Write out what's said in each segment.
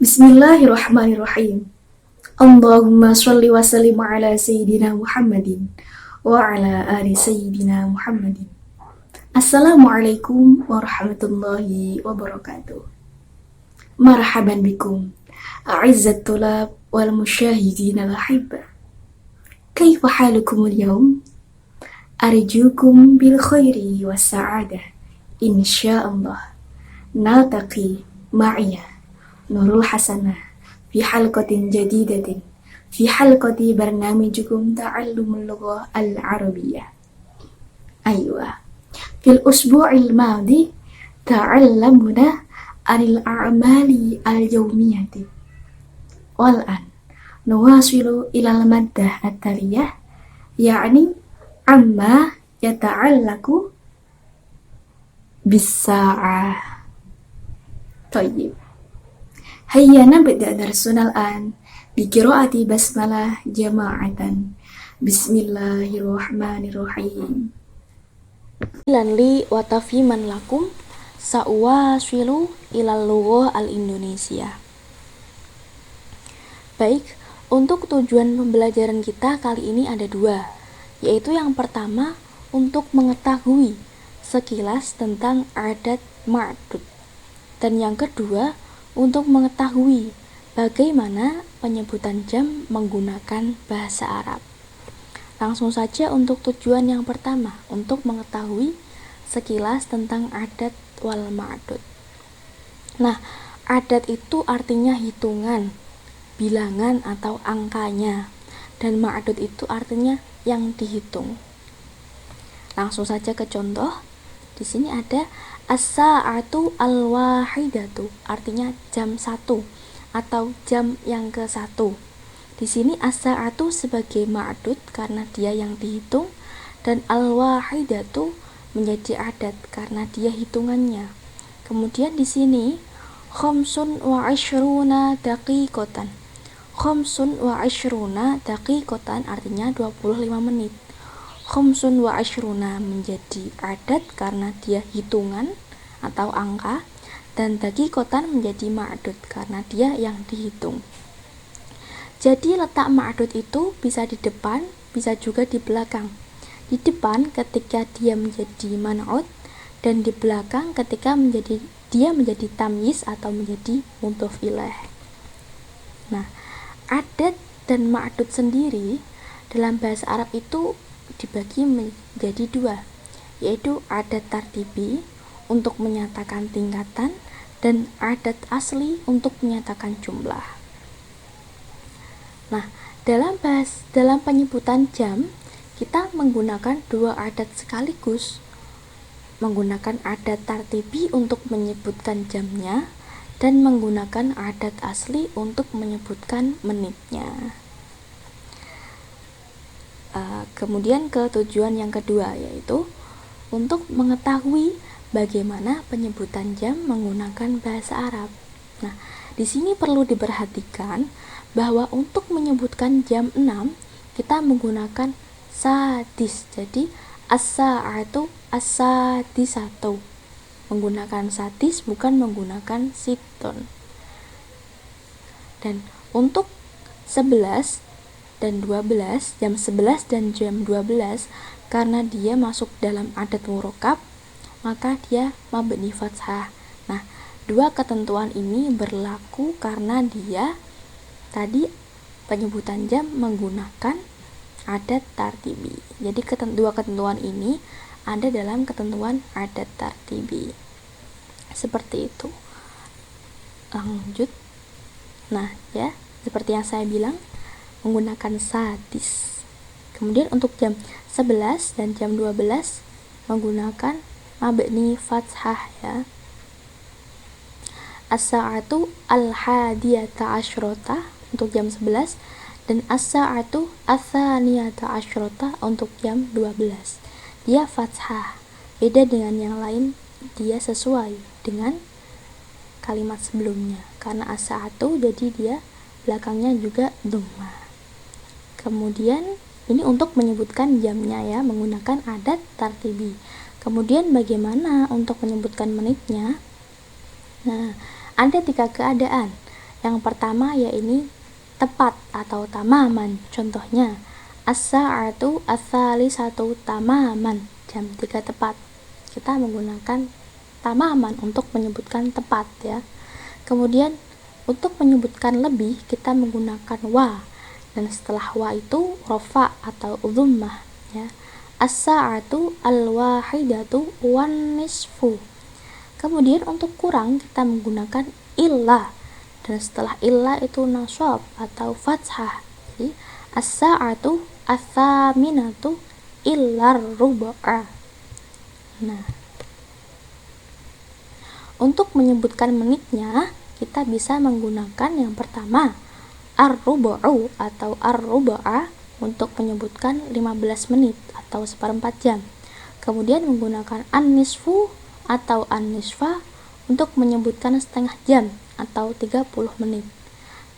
Bismillahirrahmanirrahim. Allahumma sholli wa sallim ala Sayyidina Muhammadin wa ala ali Sayyidina Muhammadin. Assalamualaikum warahmatullahi wabarakatuh. Marhaban bikum, a'izzat tulab wal musyahidin al-ahibba. Kaifa halukum al-yawm? Arjukum bil khairi was sa'adah. Insyaallah. Naltaqi ma'iyah Nurul Hasanah fi halqatin jadidatin fi halqati barnamijukum ta'allumul lughah al-arabiyyah. Aywa. Fil usbu'il madi ta'allamuna anil a'mali al-yawmiyati. Wal'an nuwasilu ilal maddah at-taliyah, ya'ni amma yata'allaku bis-sa'ah. Tayyib. Hayya nabda darsunal an bi qiraati basmalah jama'atan. Bismillahirrahmanirrahim. Lanli wa tafhiman lakum sa'uwasilu ilal lughah al-Indonesia. Baik, untuk tujuan pembelajaran kita kali ini ada dua, yaitu yang pertama untuk mengetahui sekilas tentang adat ma'dud, dan yang kedua untuk mengetahui bagaimana penyebutan jam menggunakan bahasa Arab. Langsung saja untuk tujuan yang pertama, untuk mengetahui sekilas tentang adat wal ma'dud. Nah, adat itu artinya hitungan, bilangan atau angkanya, dan ma'dud itu artinya yang dihitung. Langsung saja ke contoh. Di sini ada as-sa'atu al-wahidatu, artinya jam 1 atau jam yang ke-1. Di sini as-sa'atu sebagai ma'dud karena dia yang dihitung, dan al-wahidatu menjadi adat karena dia hitungannya. Kemudian di sini khamsun wa ashruna daqiqatan. Khamsun wa ashruna daqiqatan artinya 25 menit. Khamsun wa ashruna menjadi adat karena dia hitungan atau angka, dan daqiqatan menjadi ma'dud karena dia yang dihitung. Jadi letak ma'dud itu bisa di depan, bisa juga di belakang. Di depan ketika dia menjadi man'ud, dan di belakang ketika dia menjadi tamyiz atau menjadi mudhof ilaih. Nah, adat dan ma'dud sendiri dalam bahasa Arab itu dibagi menjadi dua, yaitu adat tartibi untuk menyatakan tingkatan dan adat asli untuk menyatakan jumlah. Nah, dalam penyebutan jam kita menggunakan dua adat sekaligus, menggunakan adat tartibi untuk menyebutkan jamnya dan menggunakan adat asli untuk menyebutkan menitnya. Kemudian ke tujuan yang kedua, yaitu untuk mengetahui bagaimana penyebutan jam menggunakan bahasa Arab. Nah, di sini perlu diperhatikan bahwa untuk menyebutkan jam 6 kita menggunakan sadis. Jadi as-sa'atu as-sadisatu, menggunakan sadis bukan menggunakan siton. Dan untuk 11 dan 12, jam 11 dan jam 12, karena dia masuk dalam adat murakkab, maka dia mabni fathah. Nah, dua ketentuan ini berlaku karena dia tadi penyebutan jam menggunakan adat tartibi. Jadi dua ketentuan ini ada dalam ketentuan adat tartibi. Seperti itu. Lanjut. Nah, ya, seperti yang saya bilang, menggunakan sadis. Kemudian untuk jam 11 dan jam 12 menggunakan mabni fathah, ya. As-sa'atu al-hadiyata asyrota untuk jam 11 dan as-sa'atu ats-tsaniyata asyrota untuk jam 12. Dia fathah. Beda dengan yang lain, dia sesuai dengan kalimat sebelumnya. Karena as-sa'atu jadi dia belakangnya juga dhammah. Kemudian ini untuk menyebutkan jamnya, ya, menggunakan adat tartibi. Kemudian bagaimana untuk menyebutkan menitnya? Nah, ada tiga keadaan. Yang pertama yaitu tepat atau tamaman. Contohnya, as-sa'atu ats-tsalisatu tamaman, jam 3 tepat. Kita menggunakan tamaman untuk menyebutkan tepat ya. Kemudian untuk menyebutkan lebih kita menggunakan wa, dan setelah wa itu rofa atau dhammah ya. As-sa'atu al-wahidatu wan nisfu. Kemudian untuk kurang kita menggunakan illa, dan setelah illa itu nasab atau fathah. Jadi as-sa'atu ats-tsaminatu illar rubu'a. Nah, untuk menyebutkan menitnya kita bisa menggunakan yang pertama ar-rubu'u atau ar-rubu'a untuk menyebutkan 15 menit atau seperempat jam. Kemudian menggunakan an-nisfu atau an-nisfa untuk menyebutkan setengah jam atau 30 menit.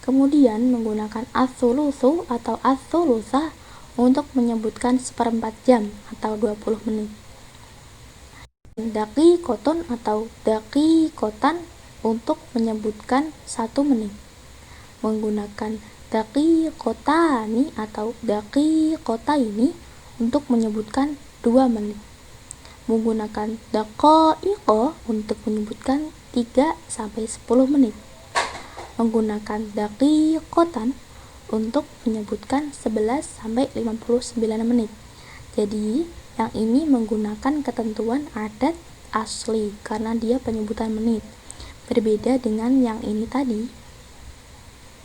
Kemudian menggunakan ats-tsulusu atau ats-tsulusa untuk menyebutkan seperempat jam atau 20 menit. Daqiqotun atau daqiqotan untuk menyebutkan 1 menit. Menggunakan daqiqotani atau daqiqotaini untuk menyebutkan 2 menit. Menggunakan daqaiqo untuk menyebutkan 3 sampai 10 menit. Menggunakan daqiqotan untuk menyebutkan 11 sampai 59 menit. Jadi, yang ini menggunakan ketentuan adat asli karena dia penyebutan menit. Berbeda dengan yang ini tadi,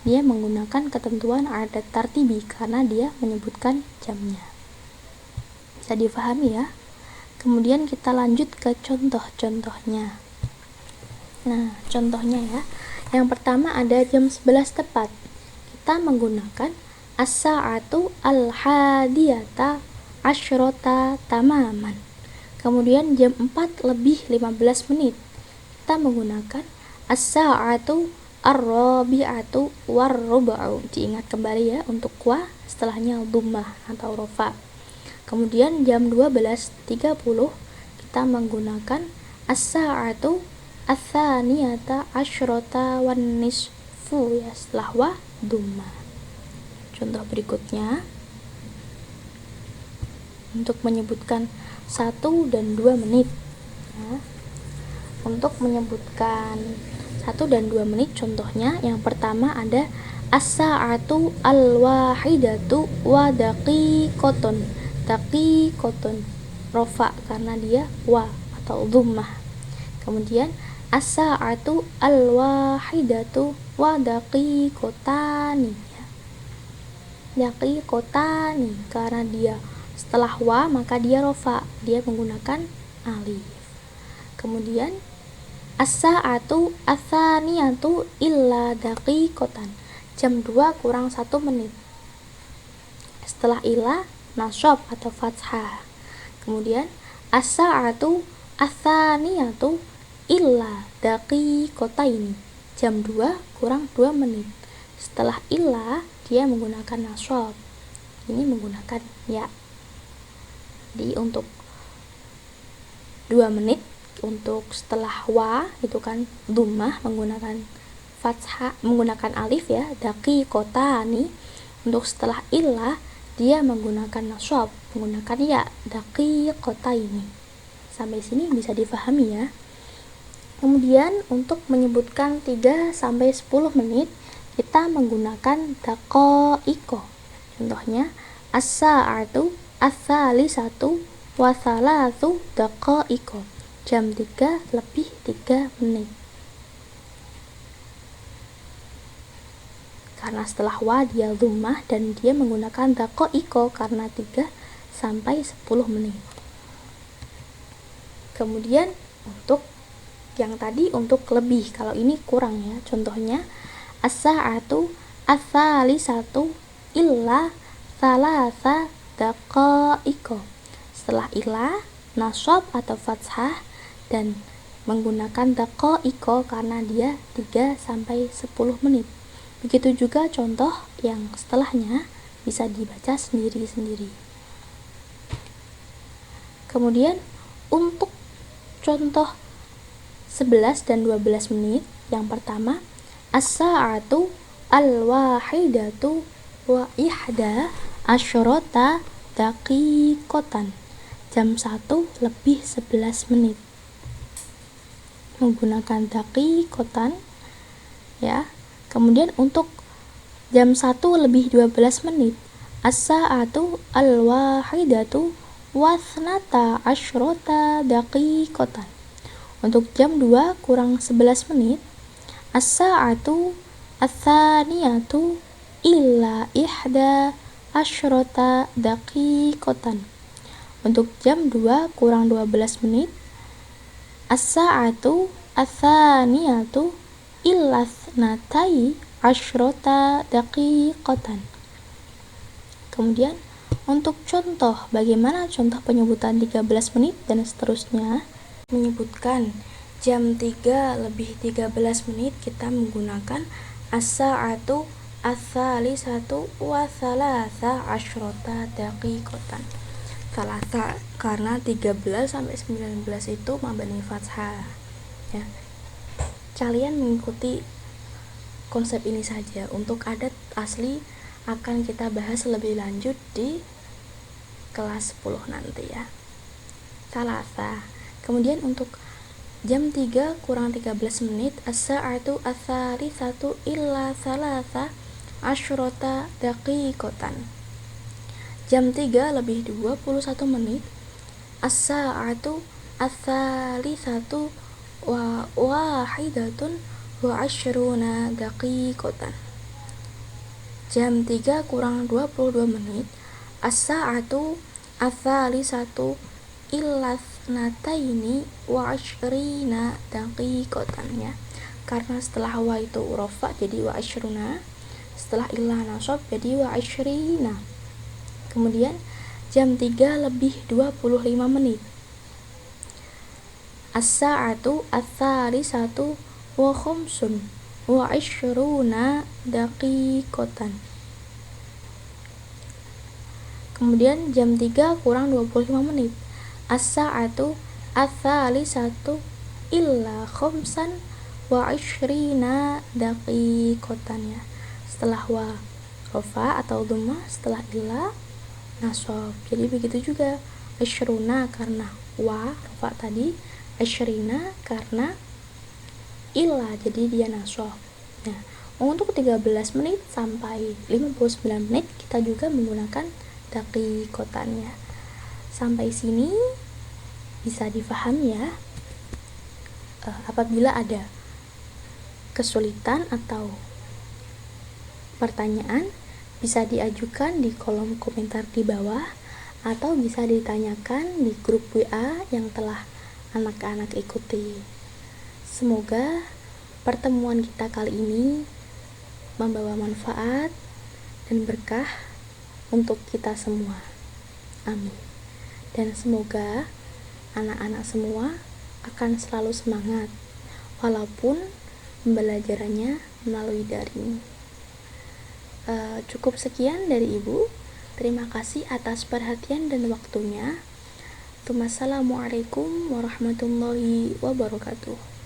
dia menggunakan ketentuan adat tartibi karena dia menyebutkan jamnya. Bisa difahami ya? Kemudian kita lanjut ke contoh-contohnya. Nah, contohnya ya. Yang pertama ada jam 11 tepat. Kita menggunakan as-sa'atu al-hadiyata asyrota tamaman. Kemudian jam 4 lebih 15 menit. Kita menggunakan as-sa'atu ar-rabi'atu war-rub'u. Diingat kembali ya untuk wa setelahnya dhammah atau rofa. Kemudian jam 12.30 kita menggunakan as-sa'atu ats-tsaniyata asyrota wan nisfu ya, setelah wa dhammah. Contoh berikutnya untuk menyebutkan 1 dan 2 menit ya. Untuk menyebutkan 1 dan 2 menit contohnya yang pertama ada as-sa'atu al-wahidatu wa daqiqotun. Daqiqotun rofa karena dia wa atau dhammah. Kemudian as-sa'atu al-wahidatu wa daqiqotani ya. Daqiqotani karena dia setelah wa maka dia rofa, dia menggunakan alif. Kemudian as-sa'atu ats-tsaniyatu illa daqiqotan, jam 2 kurang 1 menit. Setelah illa nasab atau fathah. Kemudian as-sa'atu ats-tsaniyatu illa daqiqotaini, jam 2 kurang 2 menit. Setelah illa dia menggunakan nasab, ini menggunakan ya. Jadi untuk 2 menit, untuk setelah wa itu kan dhammah menggunakan fathah, menggunakan alif ya, daqiqotani. Untuk setelah illa dia menggunakan nasab, menggunakan ya, daqiqotaini. Sampai sini bisa difahami ya. Kemudian untuk menyebutkan 3 sampai 10 menit kita menggunakan daqaiqo. Contohnya as-sa'atu ats-tsalisatu wa tsalatsu daqaiqo, jam 3 lebih 3 menit. Karena setelah wa dia dhammah dan dia menggunakan daqaiqo karena 3 sampai 10 menit. Kemudian untuk yang tadi untuk lebih, kalau ini kurang ya. Contohnya as-sa'atu ats-tsalisatu illa tsalatsa daqaiqo. Setelah illa nasab atau fathah dan menggunakan daqaiqo karena dia 3 sampai 10 menit. Begitu juga contoh yang setelahnya bisa dibaca sendiri-sendiri. Kemudian untuk contoh 11 dan 12 menit, yang pertama As-sa'atu al-wahidatu wa ihda asyrota daqiqatan. Jam 1 lebih 11 menit. Menggunakan daqiqatan ya. Kemudian untuk jam 1 lebih 12 menit, as-sa'atu al-wahidatu wasnata asyrota daqiqatan. Untuk jam 2 kurang 11 menit, as-sa'atu ats-tsaniyatu illa ihda asyrota daqiqatan. Untuk jam 2 kurang 12 menit, as-sa'atu ats-tsaniyatu illa tsnatai asyrota daqiqatan. Kemudian untuk contoh, bagaimana contoh penyebutan 13 menit dan seterusnya. Menyebutkan jam 3 lebih 13 menit, kita menggunakan as-sa'atu ats-tsalisatu wa tsalatsa asyrota daqiqatan. Tsalatsa karena 13 sampai 19 itu mabni fathah ya. Kalian mengikuti konsep ini saja. Untuk adat asli akan kita bahas lebih lanjut di kelas 10 nanti ya. Tsalatsa. Kemudian untuk jam 3 kurang 13 menit, as-sa'atu ats-tsalisatu illa tsalatsa asyrota daqiqatan. Jam 3 lebih 21 menit, as-sa'atu ats-tsalisatu wa wahidatun wa asyruna daqiqatan. Jam 3 kurang 22 menit, as-sa'atu ats-tsalisatu illa tsnataini wa asyrina daqiqatan ya. Karena setelah wa itu rafa jadi wa asyruna, setelah illa nasab jadi wa asyrina. Kemudian jam 3 lebih 25 menit, as-sa'atu ats-tsalisatu wa khamsun wa asyruna daqiqatan. Kemudian jam 3 kurang 25 menit, as-sa'atu ats-tsalisatu illa khamsan wa asyrina daqiqatan ya. Setelah wa rafa atau dhamma, setelah illa nasab. Jadi begitu juga asyruna karena wa rafa tadi, asyrina karena illa jadi dia nasab. Nah, untuk 13 menit sampai 59 menit kita juga menggunakan daqiqatan ya. Sampai sini bisa difahami ya. Apabila ada kesulitan atau pertanyaan, bisa diajukan di kolom komentar di bawah atau bisa ditanyakan di grup WA yang telah anak-anak ikuti. Semoga pertemuan kita kali ini membawa manfaat dan berkah untuk kita semua. Amin. Dan semoga anak-anak semua akan selalu semangat walaupun pembelajarannya melalui daring. Cukup sekian dari Ibu. Terima kasih atas perhatian dan waktunya. Wassalamualaikum warahmatullahi wabarakatuh.